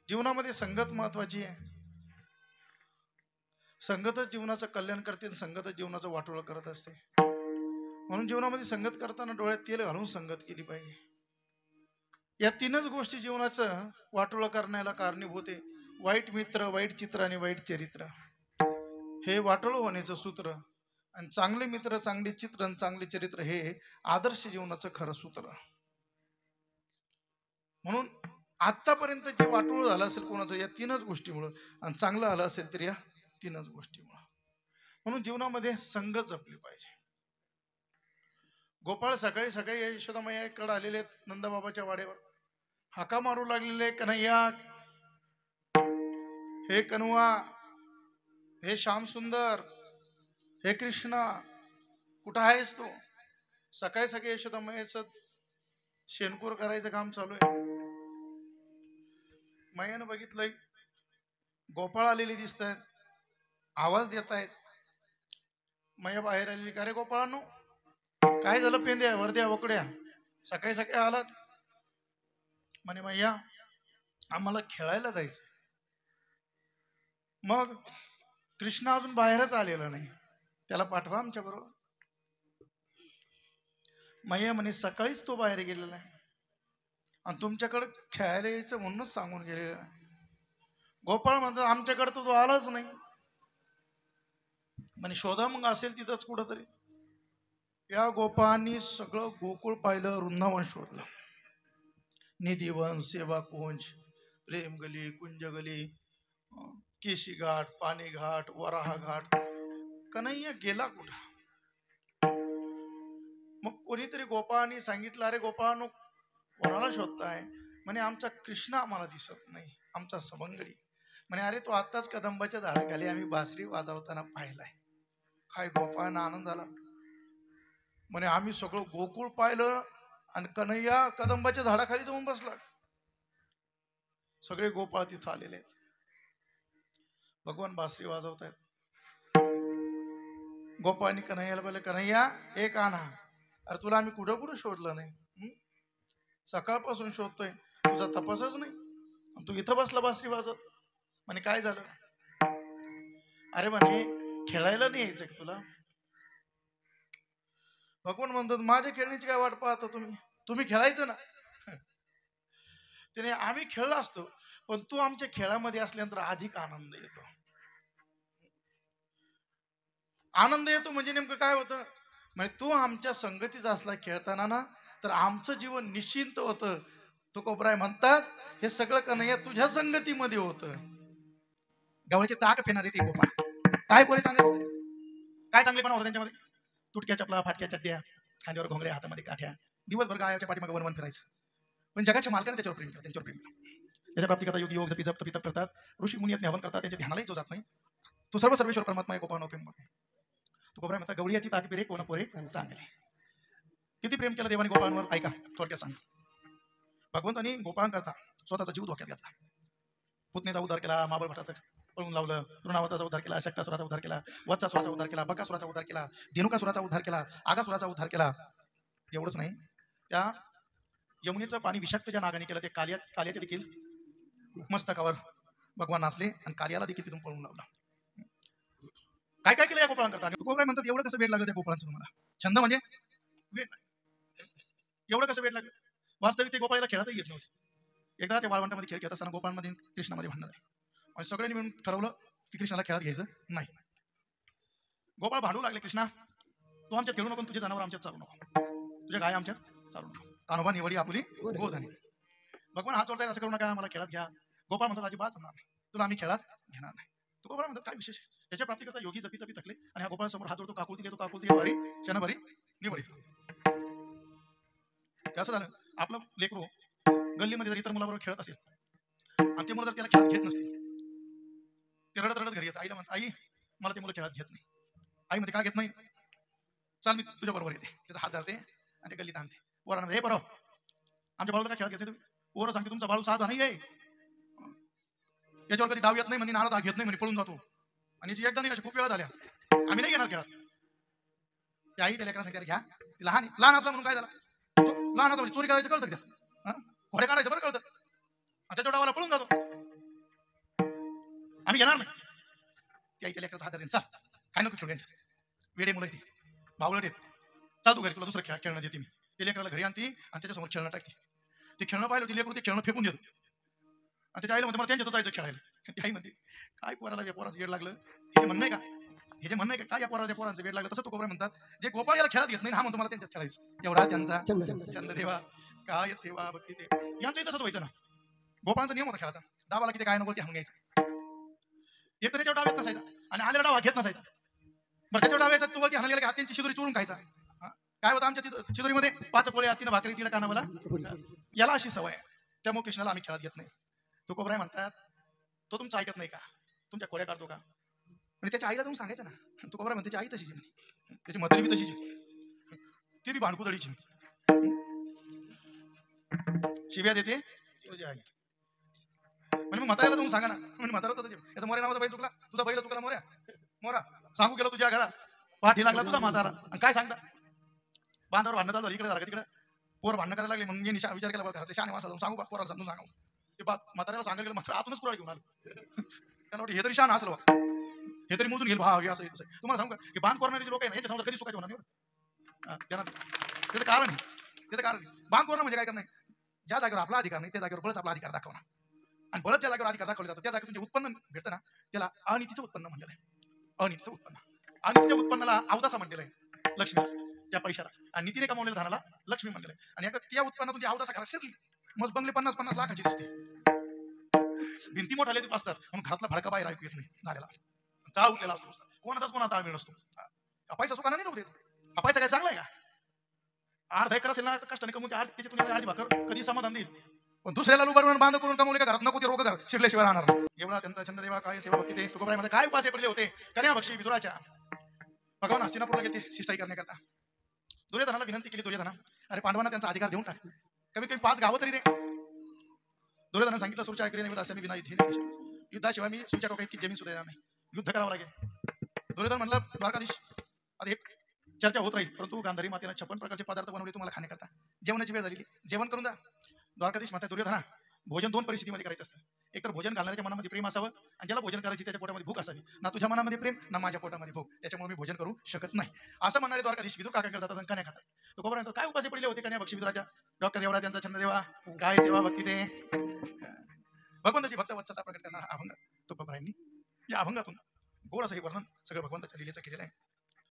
जीवनामध्ये संगत महत्वाची आहे. संगतच जीवनाचं कल्याण करते आणि संगतच जीवनाचं वाटोळं करत असते. म्हणून जीवनामध्ये संगत करताना डोळ्यात तेल घालून संगत केली पाहिजे. या तीनच गोष्टी जीवनाचं वाटोळं करण्याला कारणीभूत आहे. वाईट मित्र, वाईट चित्र आणि वाईट चरित्र हे वाटोळं होण्याचं सूत्र. आणि चांगले मित्र, चांगले चित्र आणि चांगले चरित्र हे आदर्श जीवनाचं खरं सूत्र. म्हणून आतापर्यंत जे वाटोळं झालं असेल कोणाचं या तीनच गोष्टीमुळं, आणि चांगलं आलं असेल तर या तीनच गोष्टीमुळं. म्हणून जीवनामध्ये संगत जपली पाहिजे. गोपाळ सकाळी सकाळी यशोदामैयाकडे आलेले नंदबाबाच्या वाड्यावर हाका मारू लागलेले, कन्हैया, हे कन्हवा, हे श्याम सुंदर, हे कृष्णा, कुठं आहेस तू? सकाळी सकाळी यशोदामैयाचं शेणकूर करायचं काम चालू आहे. मैयानं बघितलंय गोपाळ आलेले दिसत आहेत, आवाज देत आहेत. मैया बाहेर आलेली, का रे गोपाळांनो, काय झालं पेंद्या वरद्या वकड्या, सकाळी सकाळी आलात? म्हणे मैया आम्हाला खेळायला जायचं. मग कृष्ण अजून बाहेरच आलेला नाही, त्याला पाठवा आमच्या बरोबर. मैया म्हणे सकाळीच तो बाहेर गेलेला आहे आणि तुमच्याकडे खेळायला यायचं म्हणूनच सांगून गेलेला आहे. गोपाळ म्हणतात आमच्याकडे तो आलाच नाही. म्हणे शोधा मग असेल तिथंच कुठंतरी. या गोपाळांनी सगळं गोकुळ पाहिलं, वृंदावन शोधलं. निधिवन, सेवा कुंज, प्रेम गली, कुंज गली, केशी घाट, पाणी घाट, वराहा घाट, कन्हैया गेला कुठं? मग कोणीतरी गोपाळांनी सांगितलं, अरे गोपाळांनो कोणाला शोधताय? म्हणे आमचा कृष्ण आम्हाला दिसत नाही, आमचा सवंगडी. म्हणे अरे तो आत्ताच कदंबाच्या झाडाखाली आम्ही बासरी वाजवताना पाहिलाय. काय गोपाळांना आनंद झाला. म्हणे आम्ही सगळं गोकुळ पाहिलं आणि कन्हैया कदंबाच्या झाडाखाली जाऊन बसला. सगळे गोपाळ तिथं आलेले आहेत, भगवान बासरी वाजवत आहेत. गोपाळांनी कन्हैयाला बोलले, कन्हैया एक आणा. अरे तुला आम्ही कुठं कुठं शोधलं नाही, सकाळपासून शोधतोय, तुझा तपासच नाही, तू इथं बसला बासरी वाजत. म्हणे काय झालं? अरे म्हणे खेळायला नाही यायचं का तुला? भगवान म्हणतात माझ्या खेळण्याची काय वाट पाहता तुम्ही, तुम्ही खेळायचं ना. त्याने आम्ही खेळलो असतो, पण तू आमच्या खेळामध्ये असल्यानंतर अधिक आनंद येतो. आनंद येतो म्हणजे नेमकं काय होतं? म्हणजे तू आमच्या संगतीत असला खेळताना ना, तर आमचं जीवन निश्चिंत होतं. तुकोबराय म्हणतात हे सगळं कन्हैया तुझ्या संगतीमध्ये होतं. गवळचे ताक फेणारे ते गोपाळ काय पोरे चांगले, काय चांगलेपणा होता त्यांच्यामध्ये. तुटक्या चपला, फाटक्या चड्ड्या, खांद्यावर घोंगड्या, हातामध्ये काठ्या, दिवसभर गायाच्या पाठीमागे वनवन फिरायचं. पण जगाच्या मालकाने त्याच्यावर प्रेम केलं, त्यांच्यावर प्रेम केलं. त्याच्या प्राप्ती करता योगी योग जपी जप तपितप करतात, ऋषी मुनी हवन करतात, त्यांच्या ध्यानालाही जो जात नाही. तो सर्व सर्वेश्वर परमात्मा आहे गोपाळ प्रेम. तू गोपाळ म्हणता गवळीयाची ताकी पिरे कोण पोरे चांगले. किती प्रेम केलं देवाने गोपाळांवर ऐका थोडक्यात सांग. भगवंतानी गोपाळां करता स्वतःचा जीव धोक्यात घेतला. पुतनेचा उद्धार केला, महाबळ भटाचं पळून लावलं, तृणावताचा उद्धार केला, शक्तासुराचा उद्धार केला, वत्सासुराचा उद्धार केला, बकासुराचा उद्धार केला, धेनुकासुराचा उद्धार केला, आगासुराचा उद्धार केला. एवढंच नाही, त्या यमुनेचं पाणी विषाक्त ज्या नागाने केलं ते काल्याच्या देखील मस्तकावर भगवान नाचले आणि काल्याला देखील तिथून पळून लावलं. काय काय केलं या गोपाळांकरता. गोपाळ म्हणतात एवढं कसं वेळ लागलं त्या गोपाळांचं तुम्हाला? छंद म्हणजे वेळ, एवढं कसं वेळ लागलं? वास्तविक ते गोपाळाला खेळातही घेत नव्हते. एकदा त्या वाळवंटामध्ये खेळ खेळत असताना गोपाळांमध्ये कृष्णामध्ये भांडण झाले आणि सगळ्यांनी मिळून ठरवलं की कृष्णाला खेळात घ्यायचं नाही. गोपाळ भांडू लागले, कृष्णा तू आमच्यात खेळू नको, तुझे जनावर आमच्यात चालू नको, तुझ्या गाय आमच्यात चालू नको, कान्होबा निवडी आपुली गोधनी. भगवान हात जोडतायत, असं करू नका, मला खेळात घ्या. गोपाळ म्हणतात अजिबात जमणार नाही, तुला आम्ही खेळात घेणार नाही. तू गोपाळ म्हणतात काय विशेष? त्याच्या प्राप्ती करता योगी जपी तपी थकले आणि हा गोपाळ समोर हात जोडतो, काकुळती देतो, काकुळती वारी शनभरी निवडी. असं झालं आपलं लेकरू गल्लीमध्ये जर इतर मुलाबरोबर खेळत असेल आणि ते मुलं जर त्याला खेळात घेत नसतील, ते रडत रडत घरी येत आईला म्हणतात आई मला ते मुलं खेळात घेत नाही. आई मध्ये काय घेत नाही, चाल मी तुझ्या बरोबर येते. त्याचा हात धरते आणि ते गल्लीत आणते. पोरांना हे बरोबर आमच्या बाळूला काय खेळात घेते तुम्ही? पोरं सांगते तुमचा बाळू साधा नाही आहे, त्याच्यावर कधी डाव येत नाही म्हणे, नारळ घेत नाही म्हणे, पळून जातो. आणि जी एकदा नाही अशा खूप वेळा झाल्या, आम्ही नाही घेणार खेळात. ते आई त्या लेकरांना सांगते घ्या, ती लहान लहान असला म्हणून काय झालं, लहान असं चोरी करायचं कळतं त्या, घोडे काढायचं बरं कळतं, त्याच्या डावाला पळून जातो. आम्ही घेणार नाही. ती आई त्या लेकराचा हात धरेन, चाल काय नको खेळू यांच्यात, वेडे मुलं ती बावळट आहेत, चाल तू घरी, तुला दुसरं खेळणं देते मी. ते लेकराला घरी आणते आणि त्याच्यासमोर खेळणं टाकते. ते खेळणं पाहिलं, ती लेकरू ते खेळणं फेकून देतो आणि त्याच्या आईला म्हणते मला त्यांच्यात जायचं खेळायला. ती आई म्हणते काय पोराला या पोराचं वेड लागलं, हे जे म्हणणं आहे का, हे जे म्हणणं आहे का काय या पोरांचं वेड लागलं. तसं तो कोबरा म्हणतात जे गोपाळ याला खेळात घेत नाही, हा म्हणतो मला त्यांच्यात खेळायचं. एवढा त्यांचा चंद देवा, काय सेवा भक्ती ते यांचंही तसंच व्हायचं ना. गोपाळांचा नियम होता खेळाचा, डावाला किती काय नको ते हाणून घ्यायचं. एक तर त्याच्यावर डाव येत नसायचा आणि आलेला डाव घेत नसायचा. बरं त्याच्यावर डाव यायचा, तो वरती हाणलेला की हात्यांची शिदोरी चोरून खायचा. काय होतं आमच्या तिथं शिदोरीमध्ये 5 पोळ्या, 3 भाकरी, 3 कानावला, याला अशी सवय आहे. त्यामुळे कृष्णाला आम्ही खेळात घेत नाही. तो कोबराय म्हणतात तो तुमचं ऐकत नाही का, तुमच्या खोड्या काढतो का. आणि त्याच्या आईला जाऊन सांगायचं ना. तो कोबराय म्हणते त्याची आई तशीच आहे, त्याची म्हातारी बी तशीच आहे, ती बी भांडकुदळीची. शिव्या देते तुझी आई. म्हणजे मग म्हाताऱ्याला जाऊन सांगा ना. म्हणजे म्हातारा तसं याचा मोऱ्या नावाचा बैल चुकला, तुझा बैल चुकला, मोऱ्या मोरा सांगू गेलो तुझ्या घरा, पाठी लागला तुझा म्हातारा. आणि काय सांगता, बांधावर भांडणं चालू, इकडे झालं तिकडे पोर भांडणं करायला लागले. मग मी विचार केला घरातले शाने माणसाला जाऊन सांगू का, पोराला समजून सांगू. ते म्हाताऱ्याला सांगायला गेलं, म्हातारा आतूनच कुराड घेऊन आलो. त्यांना वाटतं हे तरी शान असलं, हे तरी मोजून घेईल भाव, हे असं तसं. तुम्हाला सांगू का, हे बांध करणारे लोक आहे ना, याच्या समोर कधी सुखायचे होणार नाही. त्यांना त्याचं कारण आहे, त्याचं कारण बांध करणं म्हणजे काय करणार, ज्या जागेवर आपला अधिकार नाही त्या जागेवर बळच आपला अधिकार दाखवणार. आणि बळच ज्या जागेवर अधिकार दाखवले जातात त्या जागेवर तुमचे उत्पन्न भेटतं ना, त्याला अनितीचं उत्पन्न म्हणलेलं आहे. अनितीचं उत्पन्न, अनितीच्या उत्पन्नाला अवदासा म्हणलेलं आहे लक्ष्मीला, त्या पैशाला. आणि नीतीने कमावलेल्या धनाला लक्ष्मी म्हणलेलं आहे. आणि आता त्या उत्पन्नातून ती अवदासा घरात शिरली, मग बंगले 50-50 लाखाची दिसते, भिंती मोठाले असतात, म्हणून घरातला भडका बाहेर ऐकू येत नाही झालेला, चाळ उठलेला असतो, कोणाचाच कोणाचा ताळमेळ नसतो. पैसा सुखाना नाही नव्हते, हा पैसा काय चांगला आहे का. अर्धा एकर असेल ना कष्टाने कमवून त्याच्यातून अर्धी भाकर कधी समाधान देईल. पण दुसऱ्याला लुबाडून बांध करून कमवले का घरात नको ते रोग घर शिरल्याशिवाय राहणार नाही. एवढा त्यांचा छंद देवा, काय सेवा भक्ती ते. तुकोबरामध्ये काय उपासे पडले होते, कन्या बक्षी विदुराच्या. भगवान हस्तिनापूरला गेले शिष्टाई करण्याकरता. दुर्योधनाला विनंती केली, दुर्योधना अरे पांडवांना त्यांचा अधिकार देऊन टाक, कमीत कमी 5 गावं तरी दे. दुर्योधनाने सांगितलं सुरच्या ऐकरी असे मी विना युद्धाशिवाय मी सुरच्या डोक्यात की जमीन सुद्धा येणार नाही, युद्ध करावं लागेल. दुर्योधन म्हणलं द्वारकाधीश आता हे चर्चा होत राहील, परंतु गांधारी मातेनं 56 प्रकारचे पदार्थ बनवले तुम्हाला खाण्याकरता, जेवणाची वेळ झालेली, जेवण करून जा. द्वारकाधीश म्हणतात दुर्योधना भोजन 2 परिस्थितीमध्ये करायचं असतं. एक तर भोजन घालणाऱ्याच्या मनामध्ये प्रेम असावं आणि ज्याला भोजन करायची त्याच्या पोटामध्ये भूक असावी. ना तुझ्या मनामध्ये प्रेम ना माझ्या पोटामध्ये भूक, त्याच्यामुळे मी भोजन करू शकत नाही असं म्हणणारे द्वारकाधीश विदुर काकाकडे जातात आणि कन्या खातात. तो कोबरा काय उपासे पडले होते कन्या बक्षी विदुराच्या. डॉक्टर एवढा त्यांचा छंद देवा, काय सेवा भक्ती ते. भगवंताची भक्त वत्सलता प्रकट करणारा अभंग तो कोबरांनी या अभंगातून गोड असं हे वर्णन सगळं भगवंताच्या लीलेचं केलेलं आहे.